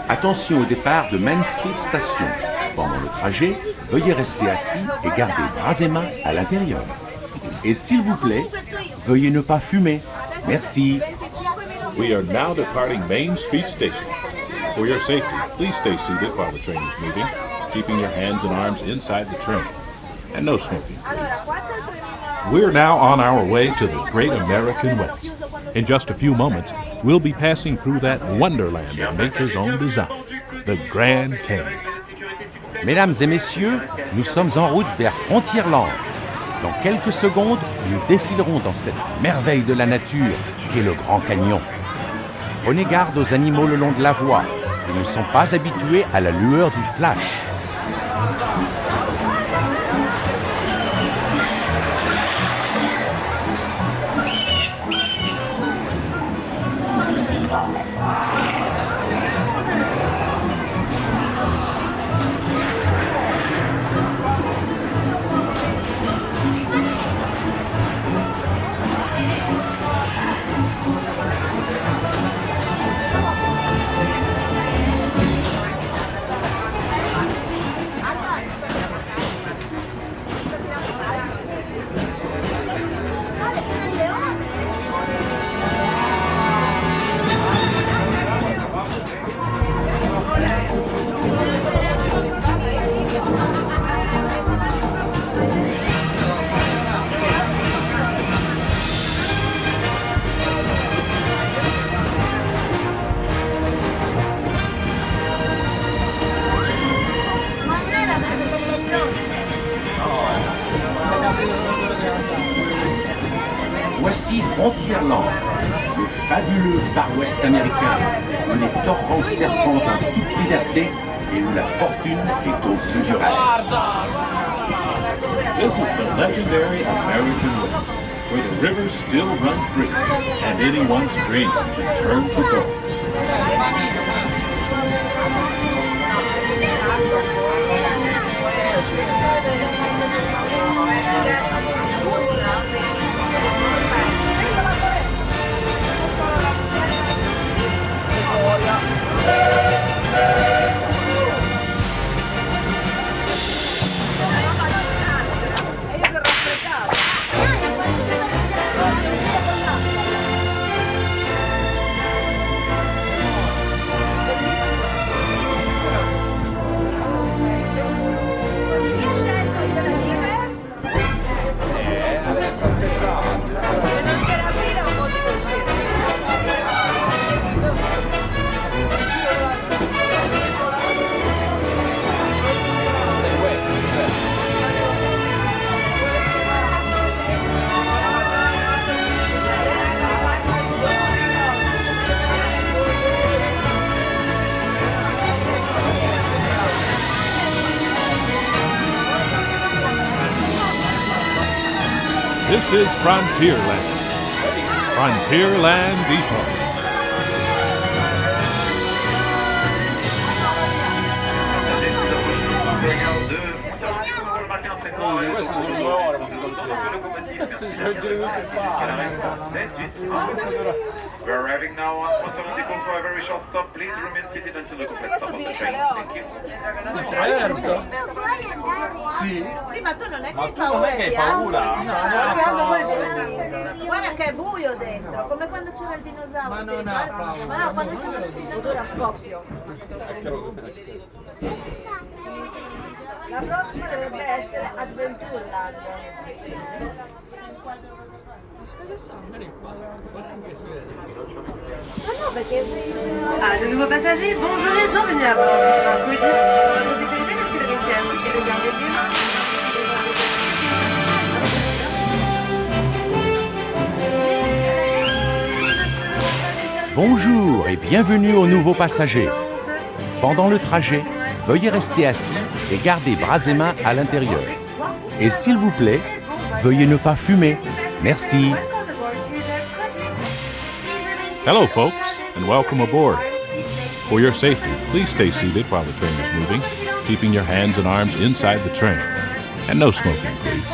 Attention au départ de Main Street Station. Pendant le trajet, veuillez rester assis et garder bras et mains à l'intérieur. Et s'il vous plaît, veuillez ne pas fumer. Merci. We are now departing Main Street Station. For your safety, please stay seated while the train is moving, keeping your hands and arms inside the train. And no smoking, please. We're now on our way to the Great American West. In just a few moments, we'll be passing through that wonderland of nature's own design, the Grand Canyon. Mesdames et messieurs, nous sommes en route vers Frontierland. Dans quelques secondes, nous défilerons dans cette merveille de la nature qu'est le Grand Canyon. Prenez garde aux animaux le long de la voie. Ils ne sont pas habitués à la lueur du flash. Voici Frontierland, le fabuleux Far West américain, où les torrents serpentent en toute liberté et où la fortune est au plus dur. This is the legendary American West, where the rivers still run free, and anyone's dream can turn to gold. This is Frontierland. Frontierland Depot. We're arriving now on Facade for a very short stop. Please remain seated until the complete stop of the train. Thank you. Certo. Sì. Sì, ma tu non è che hai paura di Guarda che è buio dentro, come quando c'era il dinosauro. Ma non ha paura. Ma no, quando siamo andati in natura a scoppio. La prossima dovrebbe essere Adventureland. À de nouveaux passagers, bonjour et bienvenue à bord du train Cody. Votre sécurité, merci de vérifier à vous et de garder les mains. Bonjour et bienvenue aux nouveaux passagers. Pendant le trajet, veuillez rester assis et garder bras et mains à l'intérieur. Et s'il vous plaît, veuillez ne pas fumer. Merci. Hello, folks, and welcome aboard. For your safety, please stay seated while the train is moving, keeping your hands and arms inside the train. And no smoking, please.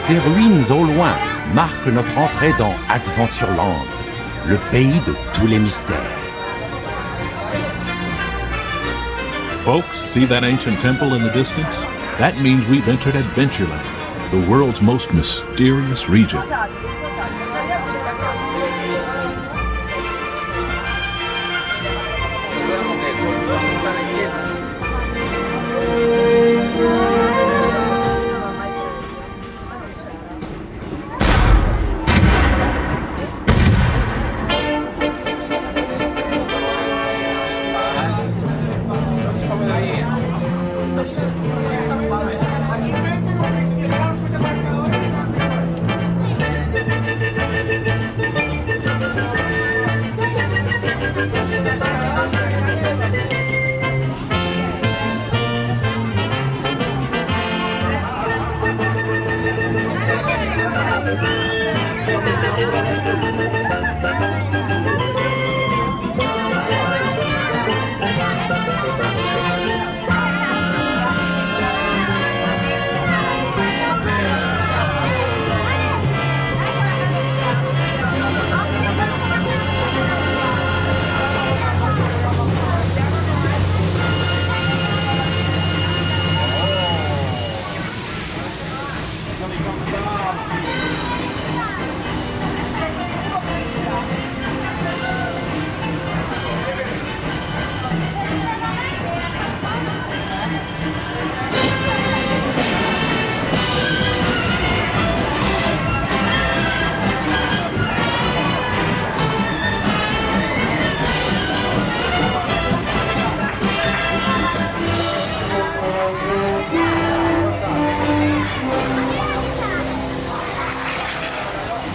Ces ruines au loin marquent notre entrée dans Adventureland, le pays de tous les mystères. Folks, see that ancient temple in the distance? That means we've entered Adventureland, the world's most mysterious region.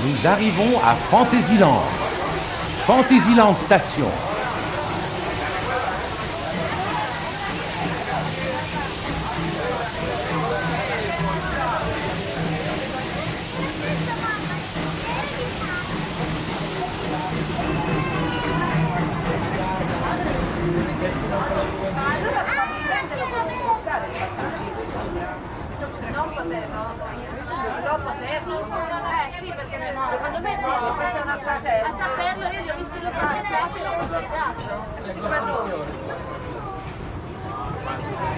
Nous arrivons à Fantasyland. Fantasyland Station. Sì, perché sennò... Secondo me sì, questa è una strada. A saperlo io li ho visti localizzati e l'ho localizzato.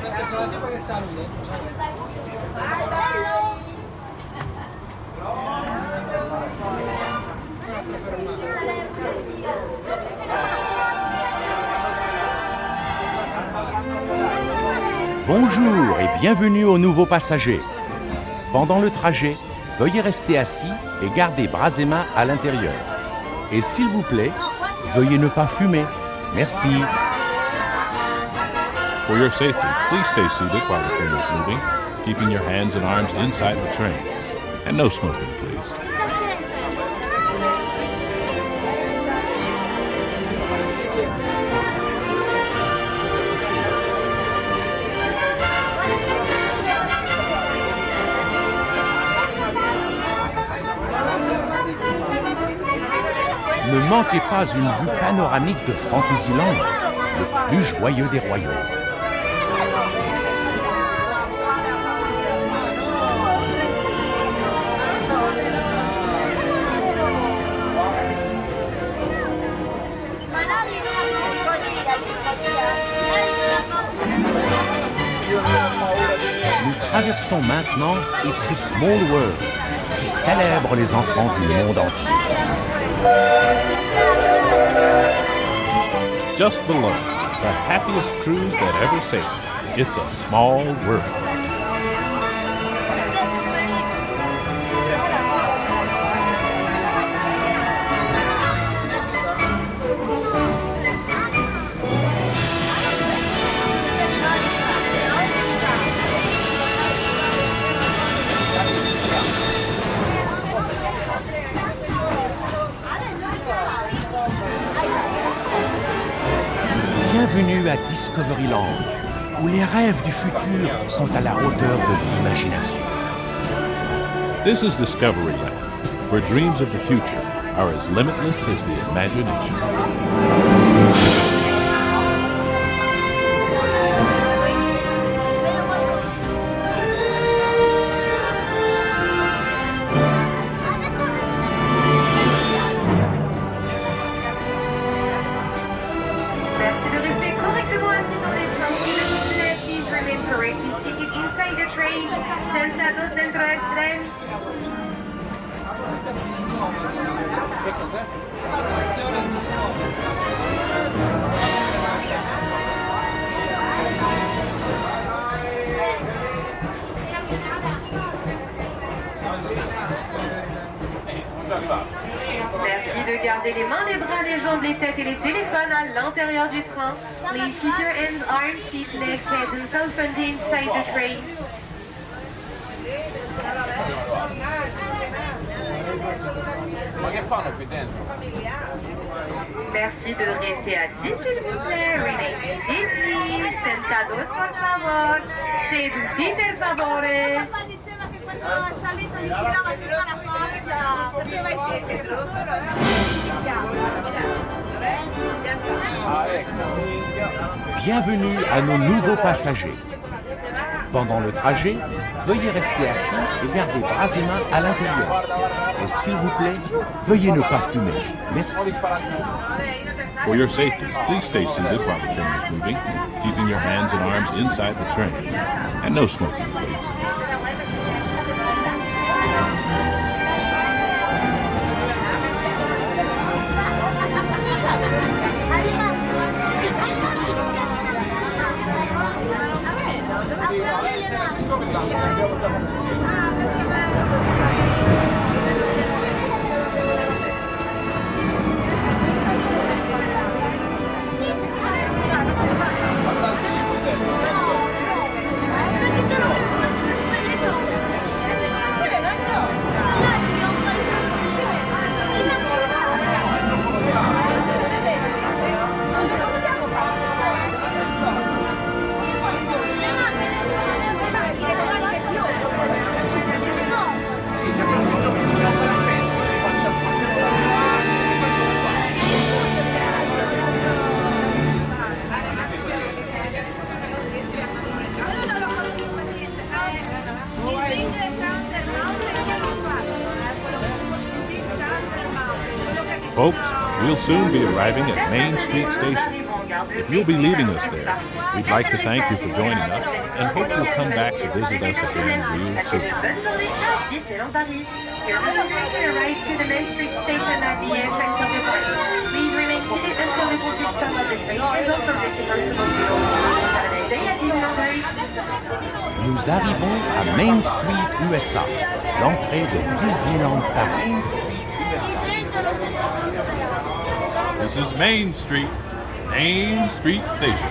Perché sono tipo che salgono dentro, sai? Bonjour et bienvenue aux nouveaux passagers. Pendant le trajet, veuillez rester assis et garder bras et mains à l'intérieur. Et s'il vous plaît, veuillez ne pas fumer. Merci. For your safety, please stay seated while the train is moving, keeping your hands and arms inside the train. And no smoking, please. Ne manquez pas une vue panoramique de Fantasyland, le plus joyeux des royaumes. Nous traversons maintenant It's a Small World, qui célèbre les enfants du monde entier. Just below, the happiest cruise that ever sailed. It's a small world. Bienvenue à Discoveryland, où les rêves du futur sont à la hauteur de l'imagination. This is Discoveryland, where dreams of the future are as limitless as the imagination. Stazione Discoveryland. Merci de garder les mains, les bras, les jambes, les têtes et les téléphones à l'intérieur du train. Please keep your hands, arms, feet, legs, heads and self-funds inside the train. Merci de rester assis, s'il vous plaît. Remain seated, please. Sentados, por favor. Seduti, per favore. Papà diceva che quando è salito gli tirava tutta la faccia, faceva i sessi solo e Bienvenue à nos nouveaux passagers. Pendant le trajet, veuillez rester assis et garder bras et mains à l'intérieur. Et s'il vous plaît, veuillez ne pas fumer. Merci. For your safety, please stay seated while the train is moving, keeping your hands and arms inside the train. And no smoking, please. Folks, we'll soon be arriving at Main Street Station. If you'll be leaving us there, we'd like to thank you for joining us and hope you'll come back to visit us again real soon. Disneyland Paris. Your passenger arrives to the Main Street Station at the entrance of the park. Please remain seated until the voltage stop of the train is also visible to most people. Have a nice day at Disneyland Paris. Nous arrivons à Main Street U.S.A, l'entrée de Disneyland Paris. This is Main Street Station.